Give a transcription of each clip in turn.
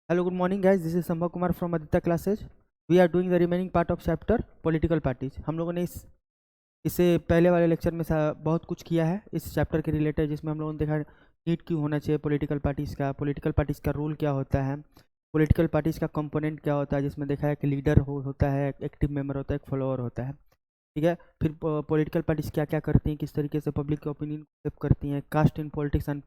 Hello, good morning guys. This is Sambhav Kumar from Aditya Classes. We are doing the remaining part of chapter Political Parties. हम लोगों ने इससे पहले वाले lecture में बहुत कुछ किया है इस चैप्टर के रिलेटेड, जिसमें हम लोगों ने देखा नीड क्यों होना चाहिए पॉलिटिकल पार्टीज़ का रोल क्या होता है, पॉलिटिकल पार्टीज़ का कंपोनेंट क्या होता है, जिसमें देखा है कि लीडर होता है, एक्टिव मेंबर होता है, एक फॉलोअर होता है। ठीक है। फिर पॉलिटिकल पार्टीज क्या क्या करती हैं, किस तरीके से पब्लिक के ओपिनियन को शेप करती हैं, caste in politics and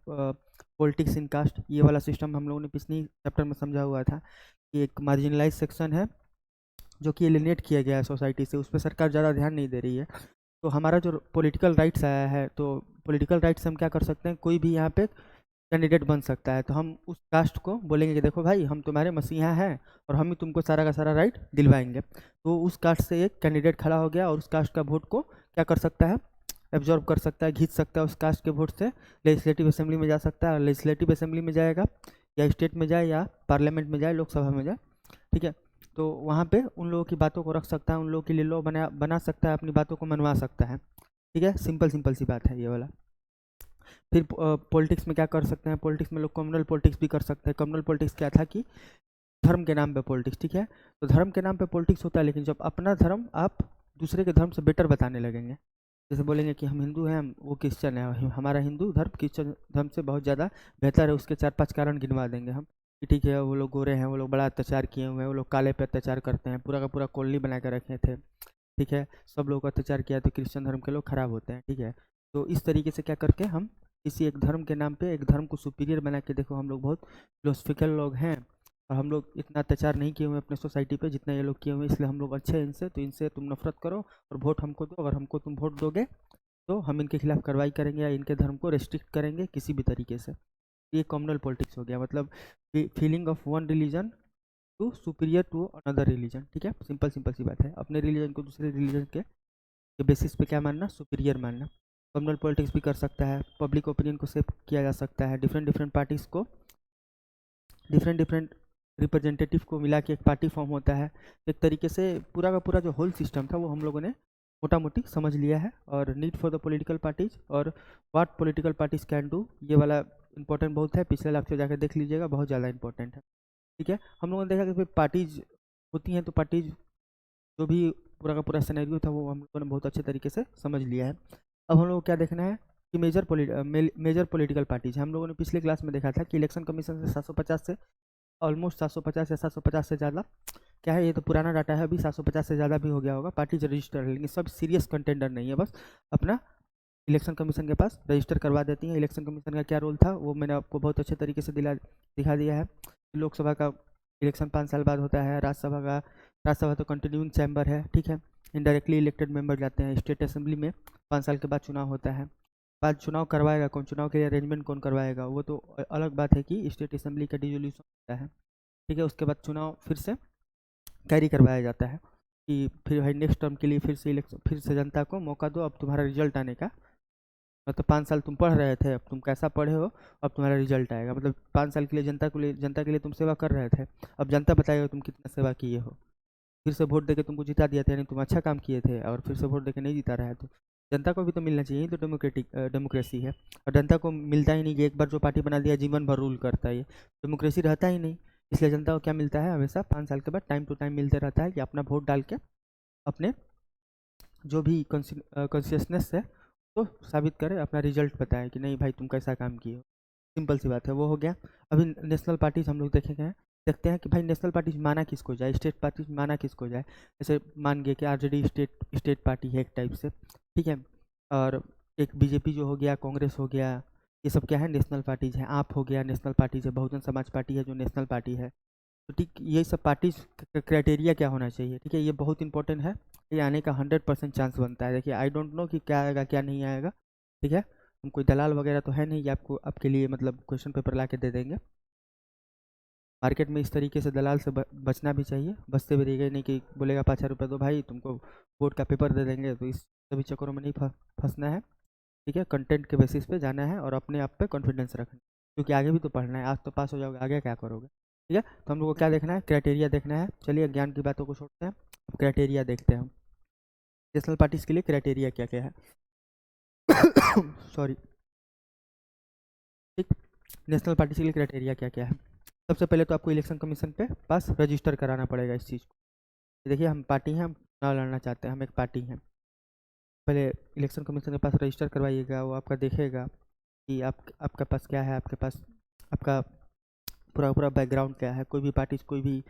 politics in caste, ये वाला सिस्टम हम लोगों ने पिछले चैप्टर में समझा हुआ था कि एक मार्जिनलाइज सेक्शन है जो कि एलिनेट किया गया है सोसाइटी से, उस पर सरकार ज़्यादा ध्यान नहीं दे रही है। तो हमारा जो पॉलिटिकल राइट्स आया है, तो पॉलिटिकल राइट्स हम क्या कर सकते हैं, कोई भी यहाँ पे कैंडिडेट बन सकता है। तो हम उस कास्ट को बोलेंगे कि देखो भाई, हम तुम्हारे मसीहा हैं और हम ही तुमको सारा का सारा राइट दिलवाएंगे। तो उस कास्ट से एक कैंडिडेट खड़ा हो गया और उस कास्ट का वोट को क्या कर सकता है, एब्जॉर्ब कर सकता है, खींच सकता है, उस कास्ट के वोट से लेजिस्लेटिव असेंबली में जा सकता है। और लेजिस्लेटिव असेंबली में जाएगा या स्टेट में जाए या पार्लियामेंट में जाए, लोकसभा में जाए, ठीक है, तो वहाँ पे उन लोगों की बातों को रख सकता है, उन लोगों के लिए लॉ बना सकता है, अपनी बातों को मनवा सकता है। ठीक है, सिंपल सी बात है ये वाला। फिर पॉलिटिक्स में क्या कर सकते हैं, पॉलिटिक्स में लोग कम्युनल पॉलिटिक्स भी कर सकते हैं। कम्युनल पॉलिटिक्स क्या था कि धर्म के नाम पे पॉलिटिक्स, ठीक है, तो धर्म के नाम पे पॉलिटिक्स होता है, लेकिन जब अपना धर्म आप दूसरे के धर्म से बेटर बताने लगेंगे, जैसे बोलेंगे कि हम हिंदू हैं, वो क्रिश्चियन है, हमारा हिंदू धर्म क्रिश्चियन धर्म से बहुत ज़्यादा बेहतर है, उसके 4-5 कारण गिनवा देंगे हम कि ठीक है, वो लोग गोरे हैं, वो लोग बड़ा अत्याचार किए हुए हैं, वो लोग काले पे अत्याचार करते हैं, पूरा का पूरा कॉलोनी बना कर रखे थे, ठीक है, सब लोग अत्याचार किया, तो क्रिश्चियन धर्म के लोग खराब होते हैं। ठीक है, तो इस तरीके से क्या करके हम किसी एक धर्म के नाम पे एक धर्म को सुपीरियर बना के, देखो हम लोग बहुत फिलोसफिकल लोग हैं और हम लोग इतना अत्याचार नहीं किए हुए अपने सोसाइटी पे जितना ये लोग किए हुए हैं, इसलिए हम लोग अच्छे हैं इनसे, तो इनसे तुम नफरत करो और वोट हमको दो। अगर हमको तुम वोट दोगे तो हम इनके खिलाफ कार्रवाई करेंगे या इनके धर्म को रेस्ट्रिक्ट करेंगे किसी भी तरीके से। ये कॉमनल पॉलिटिक्स हो गया, मतलब feeling of one religion to superior to another religion. ठीक है, सिंपल सी बात है, अपने रिलीजन को दूसरे रिलीजन के बेसिस पे क्या मानना, सुपीरियर मानना। कम्युनल पॉलिटिक्स भी कर सकता है, पब्लिक ओपिनियन को शेप किया जा सकता है, डिफरेंट पार्टीज़ को, डिफरेंट रिप्रेजेंटेटिव को मिला के एक पार्टी फॉर्म होता है। एक तरीके से पूरा का पूरा जो होल सिस्टम था वो हम लोगों ने मोटा मोटी समझ लिया है। और need for the political parties और what political parties can do, ये वाला इंपॉर्टेंट बहुत है, पिछले लेक्चर जाकर देख लीजिएगा, बहुत ज़्यादा इंपॉर्टेंट है। ठीक है, हम लोगों ने देखा कि पार्टीज होती हैं, तो पार्टीज जो भी पूरा का पूरा सिनेरियो था वो हम लोगों ने बहुत अच्छे तरीके से समझ लिया है। अब हम लोग को क्या देखना है कि मेजर पॉलिटिकल पार्टीज, हम लोगों ने पिछले क्लास में देखा था कि इलेक्शन कमीशन से 750 से ऑलमोस्ट 750 या 750 से ज़्यादा, क्या है, ये तो पुराना डाटा है, अभी 750 से ज़्यादा भी हो गया होगा, पार्टीज रजिस्टर है, लेकिन सब सीरियस कंटेंडर नहीं है, बस अपना इलेक्शन कमीशन के पास रजिस्टर करवा देती हैं। इलेक्शन कमीशन का क्या रोल था वो मैंने आपको बहुत अच्छे तरीके से दिखा दिया है। लोकसभा का इलेक्शन 5 साल बाद होता है, राज्यसभा तो कंटिन्यूइंग चैम्बर है, ठीक है, इनडायरेक्टली इलेक्टेड मेंबर जाते हैं। स्टेट असेंबली में 5 साल के बाद चुनाव होता है। बाद चुनाव करवाएगा कौन, चुनाव के लिए अरेंजमेंट कौन करवाएगा, वो तो अलग बात है कि स्टेट असेंबली का डिसोल्यूशन होता है। ठीक है, उसके बाद चुनाव फिर से कैरी करवाया जाता है कि फिर भाई नेक्स्ट टर्म के लिए फिर से जनता को मौका दो, अब तुम्हारा रिजल्ट आने का। मतलब 5 साल तुम पढ़ रहे थे, अब तुम कैसा पढ़े हो, अब तुम्हारा रिजल्ट आएगा। मतलब 5 साल के लिए जनता के लिए तुम सेवा कर रहे थे, अब जनता बताएगा तुम कितना सेवा किए हो। फिर से वोट देके तुमको जिता दिया था, यानी तुम अच्छा काम किए थे, और फिर से वोट देके नहीं जिता रहा है, तो जनता को भी तो मिलना चाहिए, तो डेमोक्रेसी है। और जनता को मिलता ही नहीं कि एक बार जो पार्टी बना दिया जीवन भर रूल करता है, ये डेमोक्रेसी रहता ही नहीं। इसलिए जनता को क्या मिलता है, हमेशा 5 साल के बाद टाइम टू टाइम मिलते रहता है कि अपना वोट डाल के अपने जो भी कॉन्शियसनेस है तो साबित करे, अपना रिजल्ट बताए कि नहीं भाई तुम कैसा काम किए हो। सिंपल सी बात है, वो हो गया। अभी नेशनल पार्टीज हम लोग देखते हैं कि भाई नेशनल पार्टीज माना किसको जाए, स्टेट पार्टीज माना किसको जाए। जैसे मान गए कि आरजेडी स्टेट पार्टी है एक टाइप से, ठीक है, और एक बीजेपी जो हो गया, कांग्रेस हो गया, ये सब क्या है, नेशनल पार्टीज है। आप हो गया नेशनल पार्टीज है, बहुजन समाज पार्टी है जो नेशनल पार्टी है। तो ठीक ये सब पार्टीज क्राइटेरिया क्या होना चाहिए, ठीक है, ये बहुत इंपॉर्टेंट है। ये आने का 100% चांस बनता है। देखिए, आई डोंट नो कि क्या आएगा क्या नहीं आएगा, ठीक है, हम कोई दलाल वगैरह तो है नहीं कि आपको आपके लिए मतलब क्वेश्चन पेपर ला के दे देंगे। मार्केट में इस तरीके से दलाल से बचना भी चाहिए, बचते भी रहिएगा, नहीं कि बोलेगा 5,000 रुपये दो भाई तुमको बोर्ड का पेपर दे देंगे, तो इस सभी चक्करों में नहीं फंसना है। ठीक है, कंटेंट के बेसिस पे जाना है और अपने आप पे कॉन्फिडेंस रखना है, क्योंकि आगे भी तो पढ़ना है, आज तो पास हो जाओगे, आगे क्या करोगे। ठीक है, तो हम लोग को क्या देखना है, क्राइटेरिया देखना है। चलिए ज्ञान की बातों को छोड़ते हैं, अब क्राइटेरिया देखते हैं हम, नेशनल पार्टीज के लिए क्राइटेरिया क्या क्या है। सॉरी, ठीक, नेशनल पार्टीज के लिए क्राइटेरिया क्या क्या है। सबसे पहले तो आपको इलेक्शन कमीशन पे पास रजिस्टर कराना पड़ेगा इस चीज़ को। देखिए हम पार्टी हैं, हम चुनाव लड़ना चाहते हैं, हम एक पार्टी हैं। पहले इलेक्शन कमीशन के पास रजिस्टर करवाइएगा, वो आपका देखेगा कि आपके पास क्या है, आपके पास आपका पूरा पूरा बैकग्राउंड क्या है। कोई भी पार्टी, कोई भी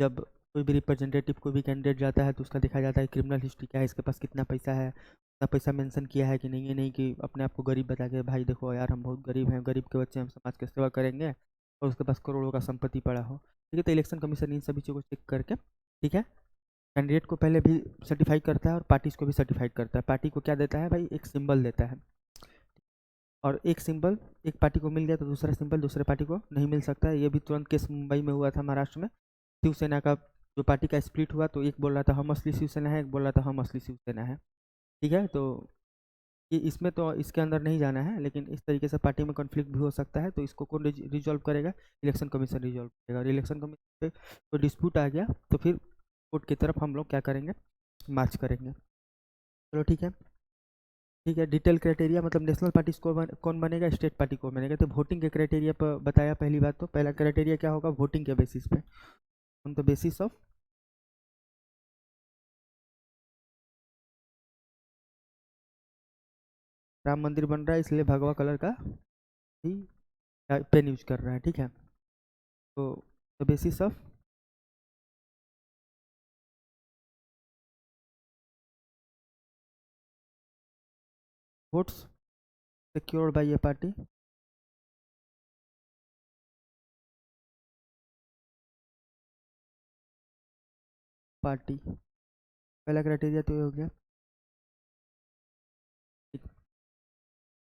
जब कोई भी रिप्रेजेंटेटिव, कोई भी कैंडिडेट जाता है तो उसका देखा जाता है क्रिमिनल हिस्ट्री क्या है, इसके पास कितना पैसा है, उतना पैसा मेंशन किया है कि नहीं। ये नहीं कि अपने आप को गरीब बता के, भाई देखो यार हम बहुत गरीब हैं, गरीब के बच्चे, हम समाज की सेवा करेंगे, और उसके पास करोड़ों का संपत्ति पड़ा हो। ठीक है, तो इलेक्शन कमीशन इन सभी चीज़ों को चेक करके, ठीक है, कैंडिडेट को पहले भी सर्टिफाई करता है और पार्टीज को भी सर्टिफाइड करता है। पार्टी को क्या देता है भाई, एक सिंबल देता है, और एक सिंबल एक पार्टी को मिल गया तो दूसरा सिंबल दूसरे पार्टी को नहीं मिल सकता है। ये भी तुरंत केस मुंबई में हुआ था, महाराष्ट्र में। शिवसेना का जो पार्टी का स्प्लिट हुआ तो एक बोल रहा था हम असली शिवसेना है, एक बोल रहा था हम असली शिवसेना है। ठीक है, तो ये इसमें तो इसके अंदर नहीं जाना है, लेकिन इस तरीके से पार्टी में कॉन्फ्लिक्ट भी हो सकता है, तो इसको कौन रिजॉल्व करेगा, इलेक्शन कमीशन रिजॉल्व करेगा। और इलेक्शन कमीशन पे कोई डिस्प्यूट आ गया तो फिर कोर्ट की तरफ हम लोग क्या करेंगे, मार्च करेंगे। चलो ठीक है। ठीक है, डिटेल क्राइटेरिया मतलब नेशनल पार्टी को कौन बनेगा, स्टेट पार्टी को बनेगा। तो वोटिंग के क्राइटेरिया पर बताया पहली बात, तो पहला क्राइटेरिया क्या होगा, वोटिंग के बेसिस पे, on the basis of Ram मंदिर बन रहा है इसलिए भगवा कलर का ही पेन यूज कर रहा है। ठीक है, तो the basis of votes secured by A party, पहला क्राइटेरिया तो ये हो गया।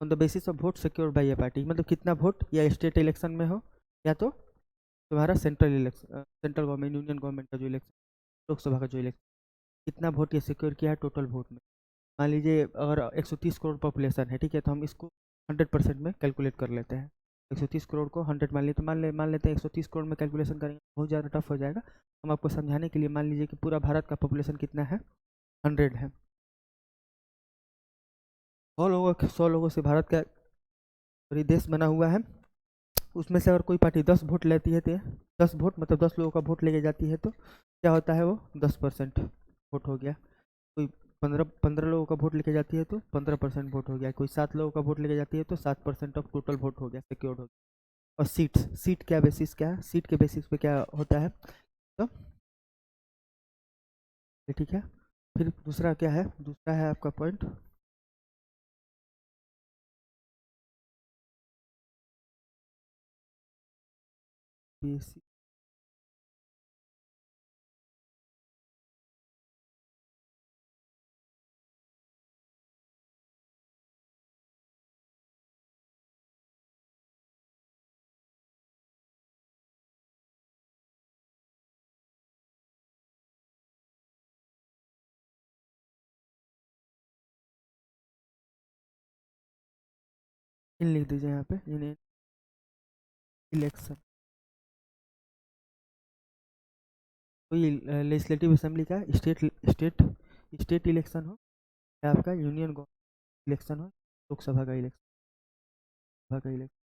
On the basis of vote secured by A party मतलब कितना वोट या स्टेट इलेक्शन में हो, या तो तुम्हारा central election, central government, union government का जो इलेक्शन, लोकसभा का जो इलेक्शन, कितना वोट ये सिक्योर किया है टोटल वोट में। मान लीजिए अगर 130 करोड़ पॉपुलेशन है, ठीक है, तो हम इसको 100% में कैलकुलेट कर लेते हैं। 130 करोड़ को 100 मान लिए तो मान लेते हैं 130 करोड़ में कैलकुलेशन करेंगे बहुत ज़्यादा टफ हो जाएगा। हम आपको समझाने के लिए मान लीजिए कि पूरा भारत का पॉपुलेशन कितना है, 100 है। 100 लोगों से भारत का पूरी देश बना हुआ है। उसमें से अगर कोई पार्टी 10 वोट लेती है तो 10 वोट मतलब 10 लोगों का वोट लेके जाती है तो क्या होता है, वो 10% वोट हो गया। कोई 15 लोगों का वोट लेके जाती है तो 15% वोट हो गया। कोई 7 लोगों का वोट लेके जाती है तो 7% ऑफ टोटल वोट हो गया, सिक्योर्ड हो गया। और सीट क्या बेसिस, क्या है सीट के बेसिस पे क्या होता है, तो ये ठीक है। फिर दूसरा क्या है, दूसरा है आपका पॉइंट बीएससी। इन लिख दीजिए यहाँ पे, इन इलेक्शन। कोई लेजिस्लेटिव असेंबली का स्टेट स्टेट इलेक्शन हो, या आपका यूनियन इलेक्शन हो, लोकसभा का इलेक्शन, सभा का इलेक्शन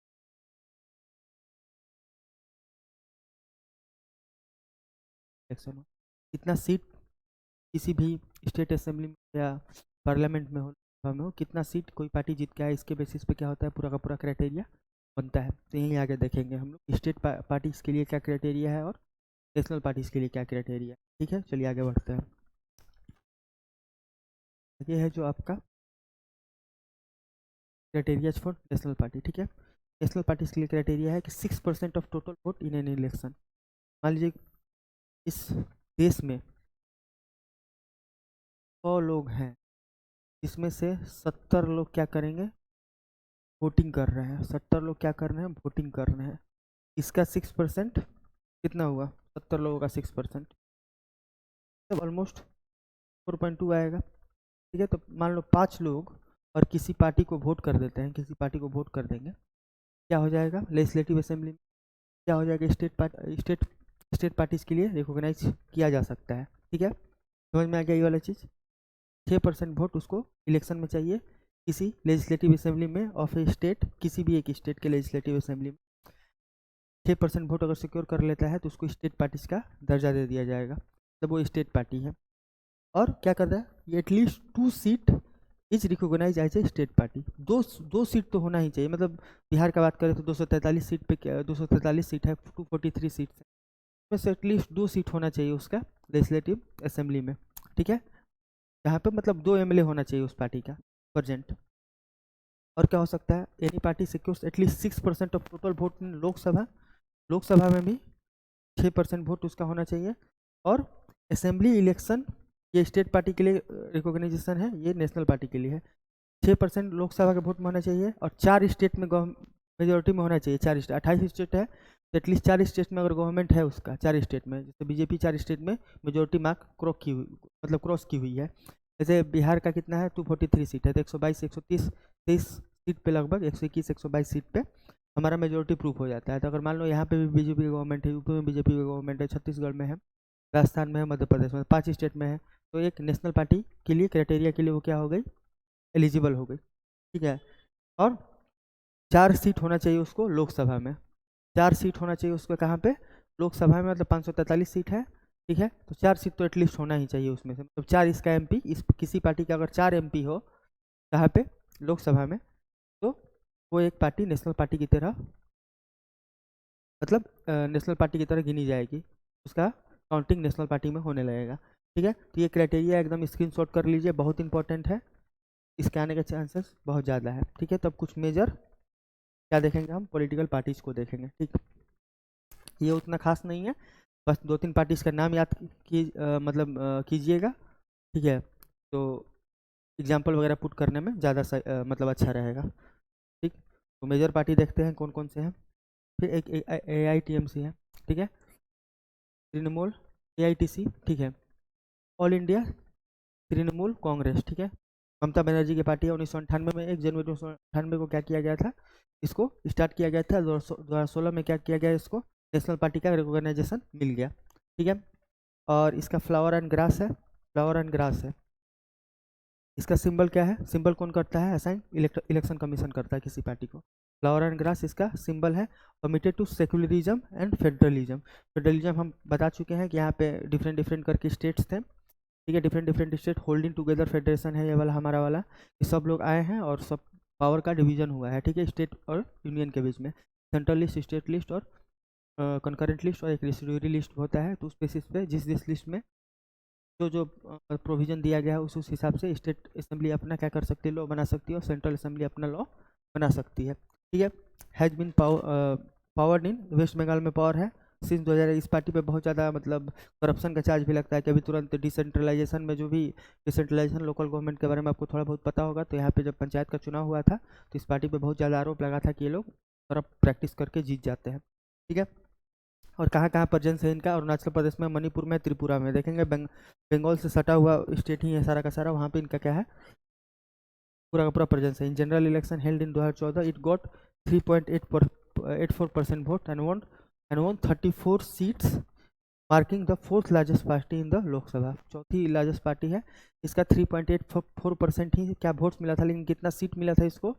हो, कितना सीट किसी भी स्टेट असेंबली में या पार्लियामेंट में हो, सभा में हो, कितना सीट कोई पार्टी जीत के आए, इसके बेसिस पे क्या होता है, पूरा का पूरा क्राइटेरिया बनता है। तो यहीं आगे देखेंगे हम लोग स्टेट पार्टीज के लिए क्या क्राइटेरिया है और नेशनल पार्टीज के लिए क्या क्राइटेरिया है। ठीक है, चलिए आगे बढ़ते हैं। ये है जो आपका क्राइटेरिया फॉर नेशनल पार्टी। ठीक है, नेशनल पार्टीज के लिए क्राइटेरिया है कि 6% of total vote in an election. मान लीजिए इस देश में 100 लोग हैं, इसमें से 70 लोग क्या करेंगे, वोटिंग कर रहे हैं। 70 लोग क्या कर रहे हैं, वोटिंग कर रहे हैं। इसका 6% कितना हुआ, 70 लोगों का 6% तब ऑलमोस्ट 4.2 आएगा। ठीक है, तो मान लो 5 लोग और किसी पार्टी को वोट कर देते हैं, किसी पार्टी को वोट कर देंगे, क्या हो जाएगा लेजिस्लेटिव असेंबली में, क्या हो जाएगा, स्टेट पार्टीज के लिए रिकॉग्नाइज किया जा सकता है। ठीक है, समझ में आ गया ये वाला चीज़। 6% वोट उसको इलेक्शन में चाहिए किसी लेजिस्लेटिव असेंबली में ऑफ ए स्टेट, किसी भी एक स्टेट के लेजिस्लेटिव असेंबली में 6% वोट अगर सिक्योर कर लेता है तो उसको स्टेट पार्टीज का दर्जा दे दिया जाएगा, तब वो स्टेट पार्टी है। और क्या कर रहा है, ये at least 2 seat is recognise as a state party. दो सीट तो होना ही चाहिए, मतलब बिहार का बात करें तो 243 सीट पे 243 सीट है, 243 सीट है, उसमें से एटलीस्ट 2 सीट होना चाहिए उसका लेजिस्लेटिव असेंबली में, ठीक है, जहाँ पे मतलब 2 एमएलए होना चाहिए उस पार्टी का प्रेजेंट। और क्या हो सकता है, any party secures at least 6% of total vote in Lok Sabha, Lok Sabha में भी 6% वोट उसका होना चाहिए। और असेंबली इलेक्शन ये स्टेट पार्टी के लिए रिकॉग्नाइजेशन है, ये नेशनल पार्टी के लिए है। 6% लोकसभा के वोट में होना चाहिए और 4 स्टेट में मेजोरिटी में होना चाहिए। 4 स्टेट, 28 स्टेट है तो एटलीस्ट 4 स्टेट में अगर गवर्नमेंट है उसका, 4 स्टेट में, जैसे बीजेपी 4 स्टेट में मेजोरिटी मार्क क्रॉस की हुई है। जैसे बिहार का कितना है, 243 सीट है तो 122 130 23 सीट पे लगभग 121 122 सीट पे हमारा मेजोरिटी प्रूफ हो जाता है। तो अगर मान लो यहाँ पे भी बीजेपी की गवर्नमेंट है, यूपी में बीजेपी की गवर्नमेंट है, छत्तीसगढ़ में है, राजस्थान में है, मध्य प्रदेश में, 5 स्टेट में है, तो एक नेशनल पार्टी के लिए क्राइटेरिया के लिए वो क्या हो गई, एलिजिबल हो गई, ठीक है। और 4 सीट होना चाहिए उसको लोकसभा में, 4 सीट होना चाहिए उसको कहाँ पे, लोकसभा में, मतलब 543 सीट है, ठीक है, तो 4 सीट तो एटलीस्ट होना ही चाहिए उसमें से, मतलब 4 इसका एमपी, इस किसी पार्टी का अगर 4 एमपी हो कहाँ पे, लोकसभा में, तो वो एक पार्टी नेशनल पार्टी की तरह, मतलब नेशनल पार्टी की तरह गिनी जाएगी, उसका काउंटिंग नेशनल पार्टी में होने लगेगा, ठीक है। तो ये क्राइटेरिया एकदम स्क्रीनशॉट कर लीजिए, बहुत इंपॉर्टेंट है, इसके आने के चांसेस बहुत ज़्यादा है, ठीक है। तब कुछ मेजर क्या देखेंगे हम, पॉलिटिकल पार्टीज को देखेंगे, ठीक। ये उतना खास नहीं है, बस 2-3 पार्टीज का नाम याद मतलब कीजिएगा, ठीक है, तो एग्जाम्पल वगैरह पुट करने में ज़्यादा मतलब अच्छा रहेगा, ठीक। तो मेजर पार्टी देखते हैं कौन कौन से हैं। फिर एक AITMC है, ठीक है, तृणमूल, AITC, ठीक है, ऑल इंडिया तृणमूल कांग्रेस, ठीक है, ममता बनर्जी की पार्टी है। 1998 में 1 जनवरी 1998 को क्या किया गया था, इसको स्टार्ट किया गया था। 2016 में क्या किया गया, इसको नेशनल पार्टी का रिकॉग्नाइजेशन मिल गया, ठीक है। और इसका फ्लावर एंड ग्रास है, फ्लावर एंड ग्रास है। इसका सिंबल क्या है, सिंबल कौन करता है असाइन, इलेक्शन कमीशन करता है किसी पार्टी को। फ्लावर एंड ग्रास इसका सिंबल है। Committed to secularism and federalism, federalism हम बता चुके हैं कि यहाँ पे डिफरेंट डिफरेंट करके स्टेट्स थे, ठीक है, different different state holding together federation है ये वाला हमारा वाला, ये सब लोग आए हैं और सब पावर का डिवीजन हुआ है, ठीक है, स्टेट और यूनियन के बीच में। सेंट्रल लिस्ट, स्टेट लिस्ट और कंकरेंट लिस्ट और एक रेसिड्यूरी लिस्ट होता है। तो उस बेसिस पे जिस लिस्ट में जो जो प्रोविजन दिया गया है उस हिसाब से स्टेट असेंबली अपना क्या कर सकती है, लॉ बना सकती है, और सेंट्रल असेंबली अपना लॉ बना सकती है, ठीक है। Has been powered in, West Bengal में पावर है सिंस 2000। इस पार्टी पे बहुत ज़्यादा मतलब करप्शन का चार्ज भी लगता है कि अभी तुरंत डिसेंट्रलाइजेशन में, जो भी डिसेंट्रलाइजेशन लोकल गवर्नमेंट के बारे में आपको थोड़ा बहुत पता होगा, तो यहाँ पे जब पंचायत का चुनाव हुआ था तो इस पार्टी पे बहुत ज़्यादा आरोप लगा था कि ये लोग करप्ट प्रैक्टिस करके जीत जाते हैं, ठीक है। और कहाँ कहाँ प्रेजेंस है इनका, अरुणाचल प्रदेश में, मणिपुर में, त्रिपुरा में, देखेंगे बंगाल से सटा हुआ स्टेट ही है सारा का सारा, वहाँ पे इनका क्या है, पूरा का पूरा प्रेजेंस है। In general election held in 2014 it got 3.84% vote and one 34 seats, marking the 4th largest party in the Lok Sabha, चौथी लार्जेस्ट पार्टी है। इसका 3.84% ही क्या वोट्स मिला था, लेकिन कितना सीट मिला था इसको,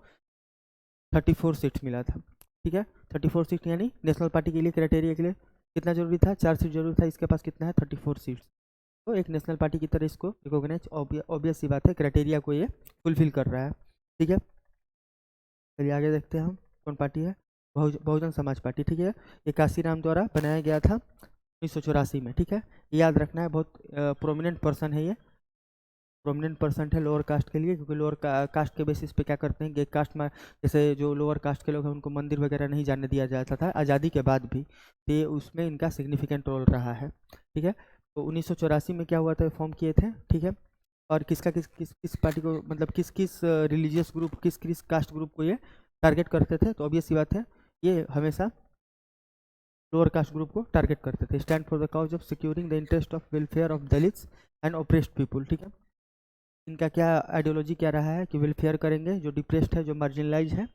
34 सीट्स मिला था, ठीक है। 34 सीट यानी नेशनल पार्टी के लिए क्राइटेरिया के लिए कितना जरूरी था, 4 सीट जरूरी था, इसके पास कितना है, 34 सीट्स। तो एक नेशनल पार्टी की तरह इसको रिकॉग्नाइज, ऑब्वियस सी बात है, क्राइटेरिया को ये फुलफिल कर रहा है, ठीक है। चलिए आगे देखते हैं हम कौन पार्टी है, बहुजन समाज पार्टी, ठीक है। ये काशीराम द्वारा बनाया गया था 1984 में, ठीक है। याद रखना है, बहुत प्रोमिनेंट पर्सन है ये, प्रोमिनेंट पर्सन है लोअर कास्ट के लिए, क्योंकि लोअर कास्ट के बेसिस पे क्या करते हैं कि कास्ट में, जैसे जो लोअर कास्ट के लोग हैं उनको मंदिर वगैरह नहीं जाने दिया जाता था आज़ादी के बाद भी, तो ये उसमें इनका सिग्निफिकेंट रोल रहा है, ठीक है। तो 1984 में क्या हुआ था, फॉर्म किए थे, ठीक है। और किसका किस पार्टी को, मतलब किस किस रिलीजियस ग्रुप, किस किस कास्ट ग्रुप को ये टारगेट करते थे, तो ऑब्वियस सी बात है ये हमेशा लोअर कास्ट ग्रुप को टारगेट करते थे। Stand for the cause of securing the interest of welfare of Dalits and oppressed people, ठीक है। इनका क्या आइडियोलॉजी क्या रहा है कि वेलफेयर करेंगे, जो डिप्रेस्ड है, जो मार्जिनलाइज है,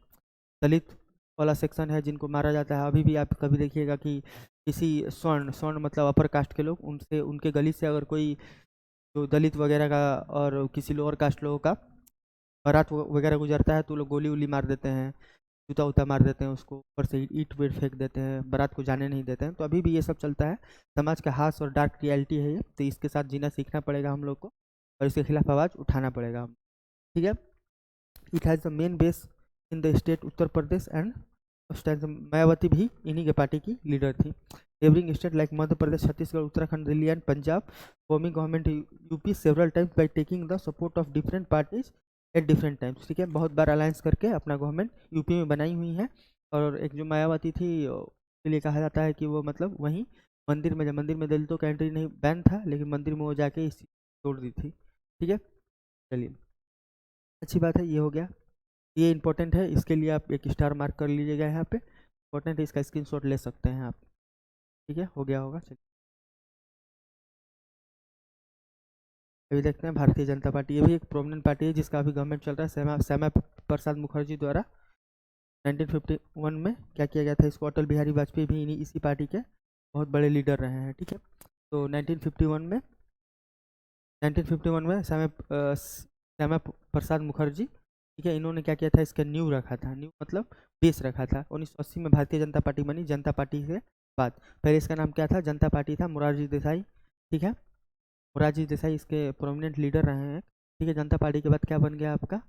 दलित वाला सेक्शन है जिनको मारा जाता है। अभी भी आप कभी देखिएगा कि किसी स्वर्ण मतलब अपर कास्ट के लोग, उनसे उनके गली से अगर कोई जो दलित वगैरह का और किसी लोअर कास्ट लोगों का बारात वगैरह गुजरता है तो लोग गोली उली मार देते हैं, जूता उता मार देते हैं उसको, ऊपर से ईंट वीट फेंक देते हैं, बारात को जाने नहीं देते हैं। तो अभी भी ये सब चलता है, समाज का हास और डार्क रियलिटी है ये, तो इसके साथ जीना सीखना पड़ेगा हम लोग को, और इसके खिलाफ आवाज़ उठाना पड़ेगा हम, ठीक है। It has the main base in the state Uttar Pradesh and उस टाइम से मायावती भी इन्हीं के पार्टी की लीडर थी। Neighbouring state like Madhya Pradesh, Chhattisgarh, Uttarakhand, Delhi and Punjab forming government UP several times by taking the support of different parties at different times, ठीक है। बहुत बार अलायंस करके अपना गवर्नमेंट यूपी में बनाई हुई है। और एक जो मायावती थी उसके लिए कहा जाता है कि वो मतलब वहीं मंदिर में, जब मंदिर में दलितों का एंट्री नहीं बैन था, लेकिन मंदिर में वो जाके इस तोड़ दी थी, ठीक है। चलिए, अच्छी बात है, ये हो गया। ये इंपॉर्टेंट है, इसके लिए आप एक स्टार मार्क कर लीजिएगा यहाँ पे, इंपॉर्टेंट है, इसका स्क्रीनशॉट ले सकते हैं आप, ठीक है। हो गया होगा, चलिए अभी देखते हैं भारतीय जनता पार्टी। ये भी एक प्रोमिनेंट पार्टी है जिसका अभी गवर्नमेंट चल रहा है, श्यामा श्यामा प्रसाद मुखर्जी द्वारा 1951 में क्या किया गया था इसको। अटल बिहारी वाजपेयी भी इसी पार्टी के बहुत बड़े लीडर रहे हैं, ठीक है। तो 1951 में श्यामा प्रसाद मुखर्जी, ठीक है, इन्होंने क्या किया था, इसका न्यू रखा था, न्यू मतलब बेस रखा था। 1980 में भारतीय जनता पार्टी बनी, जनता पार्टी के बाद। पहले इसका नाम क्या था, जनता पार्टी था, मोरारजी देसाई, ठीक है। मोरारजी देसाई इसके प्रोमिनेंट लीडर रहे हैं, ठीक है। जनता पार्टी के बाद क्या बन गया आपका,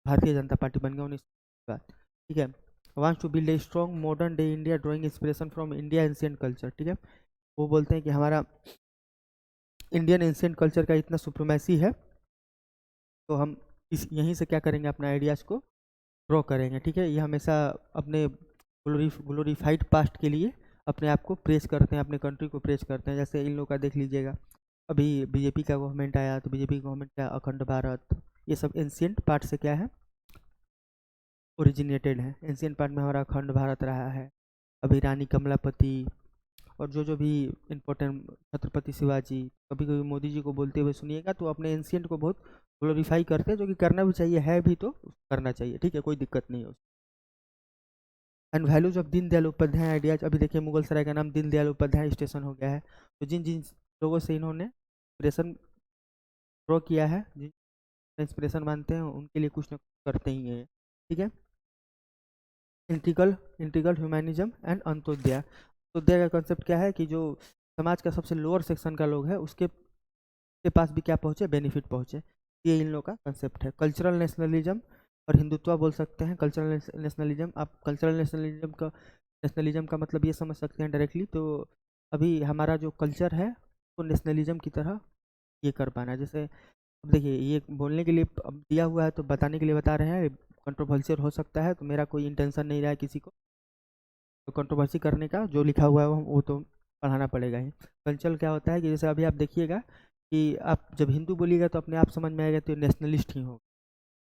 भारतीय जनता पार्टी बन गया 19 के बाद, ठीक है। Wants to build a strong modern day India drawing inspiration from India ancient culture, ठीक है। वो बोलते हैं कि हमारा इंडियन एंशिएंट कल्चर का इतना सुप्रीमेसी है, तो हम इस यहीं से क्या करेंगे, अपना आइडियाज़ को ड्रॉ करेंगे, ठीक है। ये हमेशा अपने ग्लोरीफाइड पास्ट के लिए अपने आप को प्रेस करते हैं, अपने कंट्री को प्रेस करते हैं। जैसे इन लोगों का देख लीजिएगा, अभी बीजेपी का गवर्नमेंट आया तो बीजेपी गवर्नमेंट का अखंड भारत, ये सब एंशियंट पार्ट से क्या है, ओरिजिनेटेड है। एंशियंट पार्ट में हमारा अखंड भारत रहा है। अभी रानी कमलापति और जो भी इम्पोर्टेंट, छत्रपति शिवाजी, कभी कभी मोदी जी को बोलते हुए सुनिएगा तो अपने एंशियंट को बहुत ग्लोरीफाई करते हैं, जो कि करना भी चाहिए, है भी तो करना चाहिए, ठीक है, कोई दिक्कत नहीं है। And values of Deendayal Upadhyaya ideas, अभी देखिए मुगल सराय का नाम दीनदयाल उपाध्याय स्टेशन हो गया है। तो जिन जिन लोगों से इन्होंने इंस्पिरेशन ड्रॉ किया है, जिन इंस्पिरेशन मानते हैं, उनके लिए कुछ ना कुछ करते ही हैं, ठीक है। Integral integral humanism and Antyodaya. Antyodaya का कॉन्सेप्ट क्या है कि जो समाज का सबसे लोअर सेक्शन का लोग है उसके के पास भी क्या पहुँचे, बेनिफिट पहुँचे, ये इन लोग का कंसेप्ट है। कल्चरल नेशनलिज्म और हिंदुत्व बोल सकते हैं। कल्चरल नेशनलिज्म, आप कल्चरल नेशनलिज्म का मतलब ये समझ सकते हैं डायरेक्टली, तो अभी हमारा जो कल्चर है वो नेशनलिज्म की तरह ये कर पाना। जैसे अब देखिए, ये बोलने के लिए अब दिया हुआ है तो बताने के लिए बता रहे हैं, कंट्रोवर्शियल हो सकता है, तो मेरा कोई इंटेंशन नहीं रहा है किसी को तो कंट्रोवर्सी करने का। जो लिखा हुआ है वो तो पढ़ाना पड़ेगा ही। कल्चर क्या होता है कि जैसे अभी आप देखिएगा कि आप जब हिंदू बोलिएगा तो अपने आप समझ में आएगा तो नेशनलिस्ट ही हो।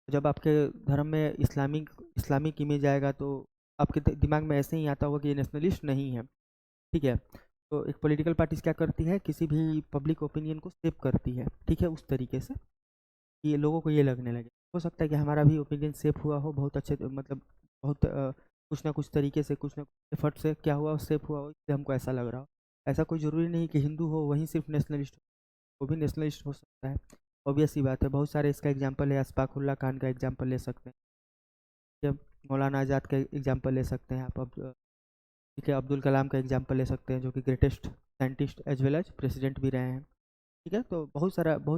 जब आपके धर्म में इस्लामिक इमेज आएगा तो आपके दिमाग में ऐसे ही आता होगा कि ये नेशनलिस्ट नहीं है, ठीक है। तो एक पॉलिटिकल पार्टीज क्या करती है, किसी भी पब्लिक ओपिनियन को शेप करती है, ठीक है, उस तरीके से कि लोगों को ये लगने लगे। हो सकता है कि हमारा भी ओपिनियन शेप हुआ हो बहुत अच्छे, मतलब बहुत कुछ ना कुछ तरीके से, कुछ ना कुछ एफर्ट से क्या हुआ, शेप हुआ हो, इसलिए हमको ऐसा लग रहा हो। ऐसा कोई ज़रूरी नहीं कि हिंदू हो वहीं सिर्फ नेशनलिस्ट हो, वो भी नेशनलिस्ट हो सकता है। ऑब्वियस सी बात है, बहुत सारे इसका एग्जाम्पल है, अशफाकुल्ला खान का एग्जाम्पल ले सकते हैं, जब मौलाना आज़ाद का एग्जाम्पल ले सकते हैं आप, अब ठीक है, अब्दुल कलाम का एग्जाम्पल ले सकते हैं, जो कि greatest scientist as well as president भी रहे हैं, ठीक है। तो बहुत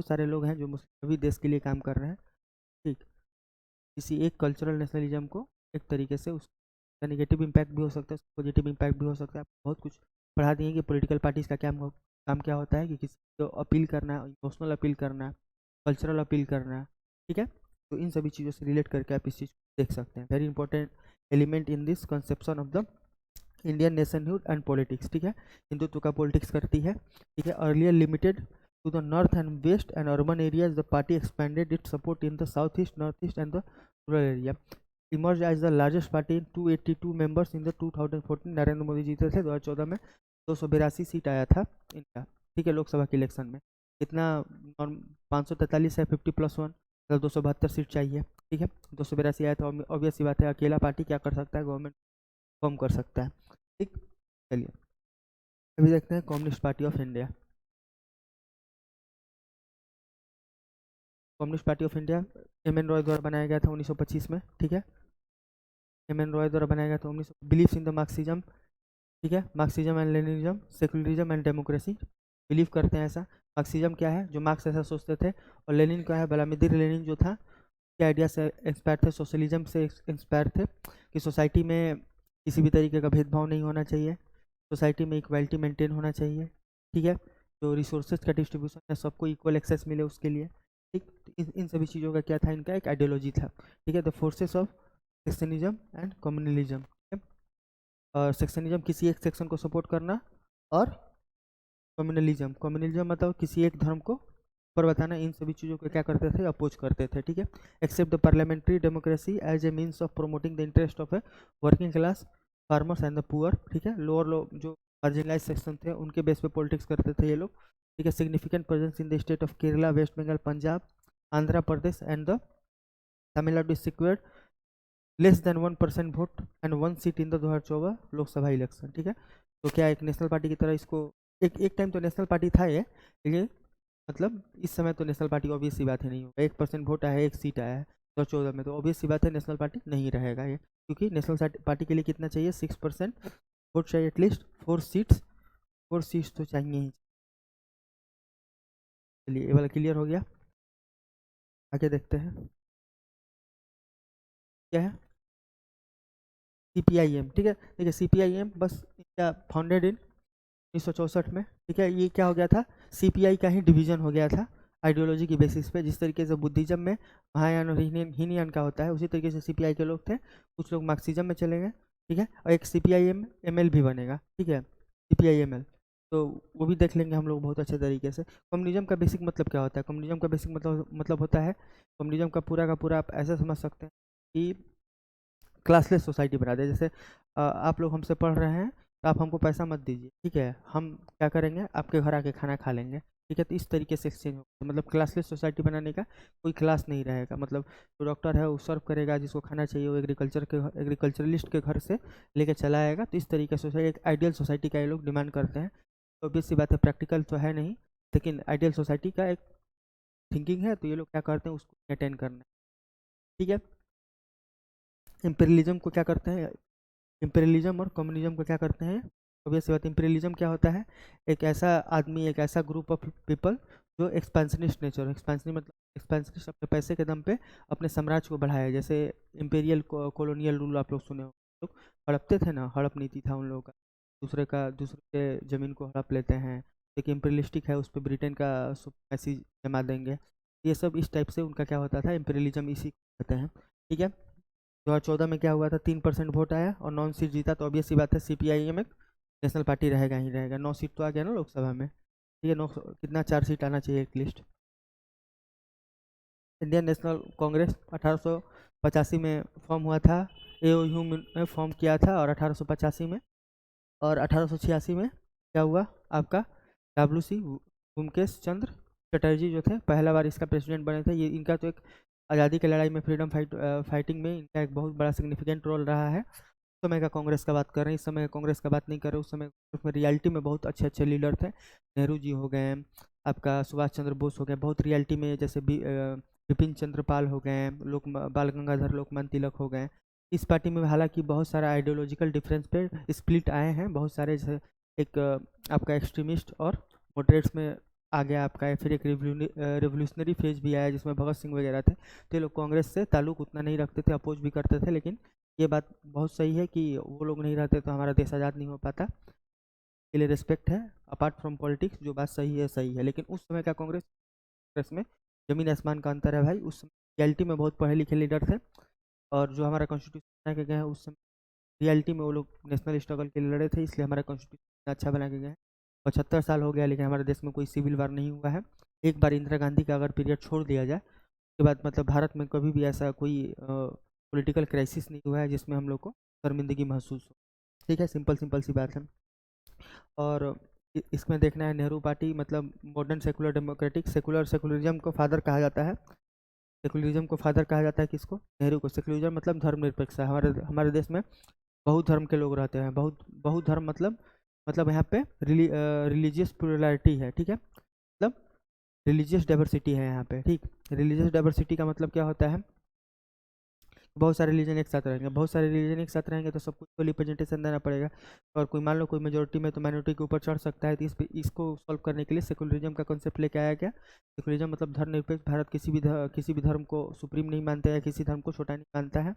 सारे लोग हैं जो सभी देश के लिए काम कर रहे हैं, ठीक। किसी एक कल्चरल नेशनलिज्म को एक तरीके से उसका नेगेटिव इम्पैक्ट भी हो सकता है, उसका पॉजिटिव इम्पैक्ट भी हो सकता है। आप बहुत कुछ पढ़ा दिए कि पॉलिटिकल पार्टीज़ का क्या काम क्या होता है, कि किसी को अपील करना, इमोशनल अपील करना, कल्चरल अपील करना, ठीक है। तो इन सभी चीज़ों से रिलेट करके आप इस चीज़ को देख सकते हैं। Very important element in this conception of the Indian nationhood and politics, ठीक है। हिंदुत्व का पॉलिटिक्स करती है, ठीक है। Earlier limited to the north and west and urban areas, the party expanded its support in the south east, north east and the rural area. Emerge as the largest party in 282 members in the 2014। Narendra Modi जीते थे 2014 में, 282 seat आया था इनका, ठीक है, लोकसभा के election में। कितना, 543 है, 50+1 मतलब 272 सीट चाहिए, ठीक है। 282 आया था, ऑब्वियस सी बात है, अकेला पार्टी क्या कर सकता है, गवर्नमेंट फॉर्म कर सकता है, ठीक। चलिए अभी देखते हैं communist party of India. Communist party of India M N Roy द्वारा बनाया गया था 1925 में, ठीक है। एम एन रॉय द्वारा बनाया गया था 1900। बिलीव्स इन द मार्क्सिज्म, ठीक है, Marxism and Leninism, secularism and democracy, believe करते हैं ऐसा। मार्क्सिज्म क्या है, जो मार्क्स ऐसा सोचते थे, और लेनिन क्या है, व्लादिमीर लेनिन जो था, क्या आइडिया से इंस्पायर थे, सोशलिज्म से इंस्पायर थे, कि सोसाइटी में किसी भी तरीके का भेदभाव नहीं होना चाहिए, सोसाइटी में इक्वालिटी मेंटेन होना चाहिए, ठीक है, जो रिसोर्सेज का डिस्ट्रीब्यूशन है सबको इक्वल एक्सेस मिले उसके लिए, ठीक। इन सभी चीज़ों का क्या था, इनका एक आइडियोलॉजी था, ठीक है। The forces of sectionism and communalism, ठीक है। और सेक्शनिज्म किसी एक सेक्शन को सपोर्ट करना, और कम्युनलिज्म, कम्युनलिज्म मतलब किसी एक धर्म को पर बताना, इन सभी चीज़ों को क्या करते थे, अपोज करते थे, ठीक है। Accept the parliamentary democracy as a means of promoting the interest of a working class, farmers and the poor, ठीक है। लोअर लोग जो मार्जिनलाइज सेक्शन थे उनके बेस पे पॉलिटिक्स करते थे ये लोग, ठीक है। Significant presence in the state of Kerala, West Bengal, Punjab, Andhra Pradesh and the Tamil Nadu secured less than 1% vote and 1 seat in the 2014 Lok Sabha election, ठीक है। तो क्या एक नेशनल पार्टी की तरह इसको, एक एक टाइम तो नेशनल पार्टी था ये, लेकिन मतलब इस समय तो नेशनल पार्टी ऑब्वियस सी बात है नहीं होगा। 1% वोट आया है, 1 सीट आया है 2014 में, तो ऑब्वियस सी बात है नेशनल पार्टी नहीं रहेगा ये, क्योंकि नेशनल पार्टी के लिए कितना चाहिए, 6% वोट चाहिए, एटलीस्ट 4 सीट्स, 4 सीट्स तो चाहिए ही। चलिए ये वाला क्लियर हो गया, आगे देखते हैं क्या है। CPIM, ठीक है, देखिए CPIM बस क्या फाउंडेड इन 1964 में, ठीक है। ये क्या हो गया था, CPI का ही डिवीजन हो गया था आइडियोलॉजी की बेसिस पे, जिस तरीके से बुद्धिज्म में महायान और हीनयान का होता है, उसी तरीके से CPI के लोग थे, कुछ लोग मार्क्सिज्म में चले गए, ठीक है। और एक CPIM ML भी बनेगा, ठीक है, CPIML, तो वो भी देख लेंगे हम लोग बहुत अच्छे तरीके से। कम्युनिज्म का बेसिक मतलब क्या होता है, कम्युनिज्म का बेसिक मतलब होता है, कम्युनिज्म का पूरा आप ऐसा समझ सकते हैं कि क्लासलेस सोसाइटी बना दे। जैसे आप लोग हमसे पढ़ रहे हैं तो आप हमको पैसा मत दीजिए, ठीक है, हम क्या करेंगे, आपके घर आके खाना खा लेंगे, ठीक है। तो इस तरीके से एक्सचेंज होगा, मतलब क्लासलेस सोसाइटी बनाने का कोई क्लास नहीं रहेगा, मतलब जो डॉक्टर है वो सर्व करेगा, जिसको खाना चाहिए वो एग्रीकल्चरलिस्ट के घर से लेके चला आएगा। तो इस तरीके से सोसाइटी, एक आइडियल सोसाइटी का ये लोग डिमांड करते हैं। तो ऑब्वियस सी बात है, प्रैक्टिकल तो है नहीं, लेकिन आइडियल सोसाइटी का एक थिंकिंग है, तो ये लोग क्या करते हैं उसको अटेंड करना है, ठीक है। इम्पेरियलिज्म को क्या करते हैं, इंपीरियलिज्म और कम्युनिज्म को क्या करते हैं, ऑब्वियस बात, इंपीरियलिज्म क्या होता है, एक ऐसा आदमी, एक ऐसा ग्रुप ऑफ पीपल जो एक्सपेंशनिस्ट नेचर, एक्सपेंशनिस्ट मतलब एक्सपेंशनिस्ट, अपने पैसे के दम पे अपने साम्राज्य को बढ़ाया। जैसे इंपीरियल कॉलोनियल रूल आप लोग सुने हो, लोग हड़पते थे ना, हड़प नीति था उन लोगों का, दूसरे के ज़मीन को हड़प लेते हैं, एक इम्पीरियलिस्टिक है, उस पर ब्रिटेन का सुप्रीमेसी जमा देंगे, ये सब इस टाइप से उनका क्या होता था, इंपीरियलिज्म इसी को कहते हैं, ठीक है। 2014 में क्या हुआ था, 3% वोट आया और 9 सीट जीता, तो ऑब्वियस सी बात है CPIM एक नेशनल पार्टी रहेगा ही रहेगा। 9 सीट तो आ गया ना लोकसभा में, ठीक है, 9 कितना, 4 सीट आना चाहिए एटलीस्ट। इंडियन नेशनल कांग्रेस 1885 में फॉर्म हुआ था, AOU में फॉर्म किया था, और 1885 में, और 1886 में क्या हुआ आपका, WC भूमकेश चंद्र चटर्जी जो थे पहला बार इसका प्रेसिडेंट बने थे। ये इनका तो एक आज़ादी की लड़ाई में, फ्रीडम फाइटिंग में इनका एक बहुत बड़ा सिग्निफिकेंट रोल रहा है। उस समय का कांग्रेस का बात कर रहे हैं, इस समय कांग्रेस का बात नहीं कर रहे, उस समय उसमें रियलिटी में बहुत अच्छे अच्छे लीडर थे, नेहरू जी हो गए, आपका सुभाष चंद्र बोस हो गए, बहुत रियलिटी में, जैसे बिपिन चंद्र पाल हो गए, बाल गंगाधर लोकमान्य तिलक हो गए। इस पार्टी में हालांकि बहुत सारा आइडियोलॉजिकल डिफरेंस पे स्प्लिट आए हैं, बहुत सारे, जैसे एक आपका एक्सट्रीमिस्ट और मॉडरेट्स में आ गया आपका है, फिर एक रिवोल्यूशनरी फेज भी आया जिसमें भगत सिंह वगैरह थे। तो ये लोग कांग्रेस से ताल्लुक उतना नहीं रखते थे, अपोज भी करते थे, लेकिन ये बात बहुत सही है कि वो लोग नहीं रहते तो हमारा देश आज़ाद नहीं हो पाता, के लिए रिस्पेक्ट है। अपार्ट फ्रॉम पॉलिटिक्स जो बात सही है, लेकिन उस समय का कांग्रेस में जमीन आसमान का अंतर है भाई। उस समय रियलिटी में बहुत पढ़े लिखे लीडर थे, और जो हमारा कॉन्स्टिट्यूशन बना के गए हैं उस समय रियलिटी में वो लोग नेशनल स्ट्रगल के लिए लड़े थे, इसलिए हमारा कॉन्स्टिट्यूशन अच्छा बना के गए हैं। 75 साल हो गया लेकिन हमारे देश में कोई सिविल वार नहीं हुआ है। एक बार इंदिरा गांधी का अगर पीरियड छोड़ दिया जाए, उसके बाद मतलब भारत में कभी भी ऐसा कोई पॉलिटिकल क्राइसिस नहीं हुआ है जिसमें हम लोग को शर्मिंदगी महसूस हो, ठीक है, सिंपल सिंपल सी बात है। और इसमें देखना है, नेहरू पार्टी मतलब मॉडर्न सेकुलर डेमोक्रेटिक, सेकुलरिज्म को फादर कहा जाता है, सेकुलरिज्म को फादर कहा जाता है किसको, नेहरू को। सेकुलरिज्म मतलब धर्मनिरपेक्ष है, हमारे हमारे देश में बहुत धर्म के लोग रहते हैं, बहुत बहुत धर्म मतलब यहाँ पे रिलीजियस प्लुरलिटी है, ठीक है, मतलब रिलीजियस डाइवर्सिटी है यहाँ पे, ठीक। रिलीजियस डाइवर्सिटी का मतलब क्या होता है बहुत सारे रिलीजन एक साथ रहेंगे, बहुत सारे रिलीजन एक साथ रहेंगे तो सबको रिप्रेजेंटेशन देना पड़ेगा। और कोई मान लो कोई मेजोरिटी में तो माइनॉरिटी के ऊपर चढ़ सकता है, तो इसको सॉल्व करने के लिए सेकुलरिज्म का कॉन्सेप्ट लेके आया गया। सेकुलरिज्म मतलब धर्मनिरपेक्ष भारत किसी भी धर्म को सुप्रीम नहीं मानता है, किसी धर्म को छोटा नहीं मानता है,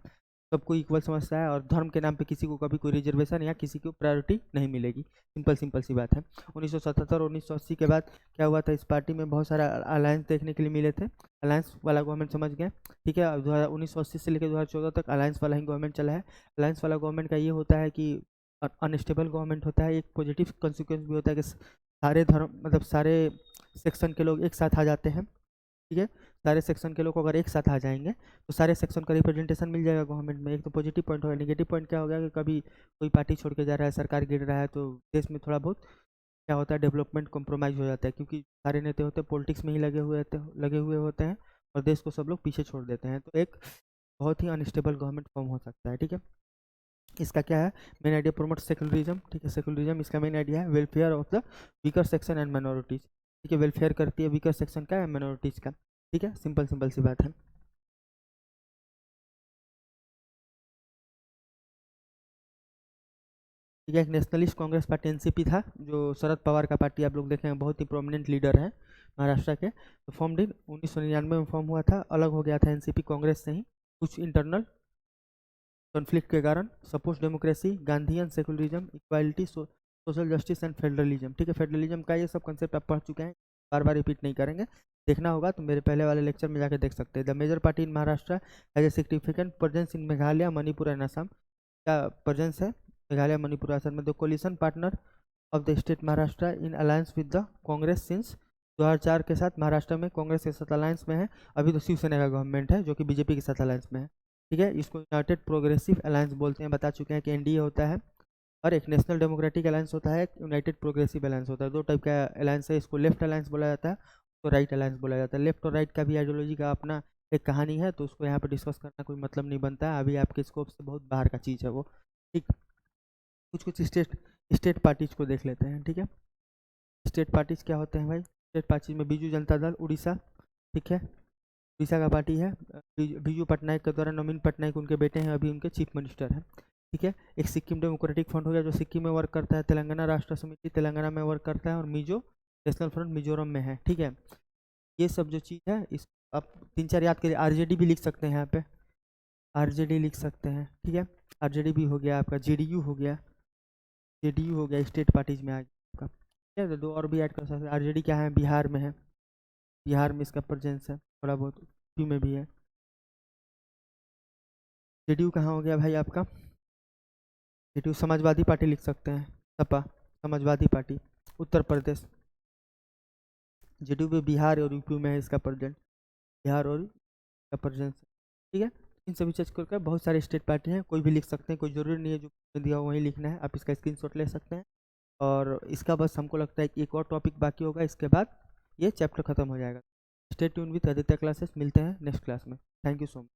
सबको इक्वल समझता है, और धर्म के नाम पे किसी को कभी कोई रिजर्वेशन या किसी को प्रायोरिटी नहीं मिलेगी। सिंपल सिंपल सी बात है। 1977 और 1980 के बाद क्या हुआ था, इस पार्टी में बहुत सारा अलायंस देखने के लिए मिले थे। अलायंस वाला गवर्नमेंट समझ गए, ठीक है। 1980 से लेकर 2014 तक अलायंस वाला ही गवर्नमेंट चला है। अलायंस वाला गवर्नमेंट का ये होता है कि अनस्टेबल गवर्नमेंट होता है। एक पॉजिटिव कंसिक्वेंस भी होता है कि सारे धर्म मतलब सारे सेक्शन के लोग एक साथ आ जाते हैं, ठीक है। सारे सेक्शन के लोग अगर एक साथ आ जाएंगे तो सारे सेक्शन का रिप्रेजेंटेशन मिल जाएगा गवर्नमेंट में। एक तो पॉजिटिव पॉइंट होगा। नेगेटिव पॉइंट क्या हो गया कि कभी कोई पार्टी छोड़ के जा रहा है, सरकार गिर रहा है, तो देश में थोड़ा बहुत क्या होता है, डेवलपमेंट कॉम्प्रोमाइज़ हो जाता है, क्योंकि सारे नेता होते हैं पॉलिटिक्स में ही लगे हुए होते हैं और देश को सब लोग पीछे छोड़ देते हैं। तो एक बहुत ही अनस्टेबल गवर्नमेंट फॉर्म हो सकता है, ठीक है। इसका क्या है मेन आइडिया, प्रोमोट सेकुलरिज्म, ठीक है। सेकुलरिज्म इसका मेन आइडिया है welfare of the weaker section and minorities, ठीक है। वेलफेयर करती है वीकर सेक्शन का या माइनॉरिटीज का, ठीक है। सिंपल सिंपल सी बात है। ठीक है। एक नेशनलिस्ट कांग्रेस पार्टी एनसीपी था, जो शरद पवार का पार्टी, आप लोग देखेंगे बहुत ही प्रोमिनेंट लीडर है महाराष्ट्र के। तो फॉर्म इन 1999 में फॉर्म हुआ था, अलग हो गया था एनसीपी कांग्रेस से ही कुछ इंटरनल कॉन्फ्लिक्ट के कारण। Suppose democracy, Gandhian secularism, equality, social justice and federalism, ठीक है। फेडरलिज्म का ये सब कंसेप्ट आप पढ़ चुके हैं, बार बार रिपीट नहीं करेंगे। देखना होगा तो मेरे पहले वाले लेक्चर में जाकर देख सकते हैं। The major party in Maharashtra has a significant presence in Meghalaya, Manipur and Assam. क्या प्रेजेंस है मेघालय, मणिपुर, असम में। The coalition partner of the state Maharashtra in alliance with the Congress since 2004 के साथ महाराष्ट्र में कांग्रेस के साथ अलायंस में है। अभी तो शिवसेना का गवर्नमेंट है जो कि बीजेपी के साथ अलायंस में है, ठीक है। इसको यूनाइटेड प्रोग्रेसिव अलायंस बोलते हैं, बता चुके हैं कि एनडीए होता है, और एक नेशनल डेमोक्रेटिक अलायंस होता है, एक यूनाइटेड प्रोग्रेसिव अलायंस होता है। दो टाइप का अलायंस है, इसको लेफ्ट अलायंस बोला जाता है, तो राइट अलायंस बोला जाता है। लेफ्ट और राइट का भी आइडियोलॉजी का अपना एक कहानी है, तो उसको यहाँ पर डिस्कस करना कोई मतलब नहीं बनता है, अभी आपके स्कोप से बहुत बाहर का चीज़ है वो, ठीक। कुछ कुछ स्टेट पार्टीज को देख लेते हैं, ठीक है। स्टेट पार्टीज क्या होते हैं भाई, स्टेट पार्टीज में बीजू जनता दल उड़ीसा, ठीक है, उड़ीसा का पार्टी है। बीजू पटनायक के द्वारा, नवीन पटनायक उनके बेटे हैं, अभी उनके चीफ मिनिस्टर हैं, ठीक है। एक सिक्किम डेमोक्रेटिक फ्रंट हो गया जो सिक्किम में वर्क करता है। तेलंगाना राष्ट्र समिति तेलंगाना में वर्क करता है, और मिजो नेशनल फ्रंट मिजोरम में है, ठीक है। ये सब जो चीज़ है इस आप 3-4 याद करिए। आरजेडी भी लिख सकते हैं यहाँ पे, आरजेडी लिख सकते हैं, ठीक है। आरजेडी भी हो गया आपका, जेडीयू हो गया, जेडीयू हो गया, स्टेट पार्टीज में आ गया आपका, ठीक है। तो दो और भी ऐड कर सकते हैं। आरजेडी क्या है, बिहार में है, बिहार में इसका प्रेजेंस है, थोड़ा बहुत यूपी में भी है। जेडीयू कहाँ हो गया भाई आपका, जेडीयू समाजवादी पार्टी लिख सकते हैं, सपा समाजवादी पार्टी उत्तर प्रदेश। जेडीयू भी बिहार और यूपी में है, इसका प्रेजेंट बिहार और का प्रेजेंस, ठीक है। इन सभी चीज़ करके बहुत सारे स्टेट पार्टी हैं, कोई भी लिख सकते हैं, कोई ज़रूरी नहीं है जो दिया हो वही लिखना है, आप इसका स्क्रीनशॉट ले सकते हैं। और इसका बस हमको लगता है कि एक और टॉपिक बाकी होगा, इसके बाद ये चैप्टर खत्म हो जाएगा। Stay tune with Aditya classes, मिलते हैं नेक्स्ट क्लास में। Thank you so much.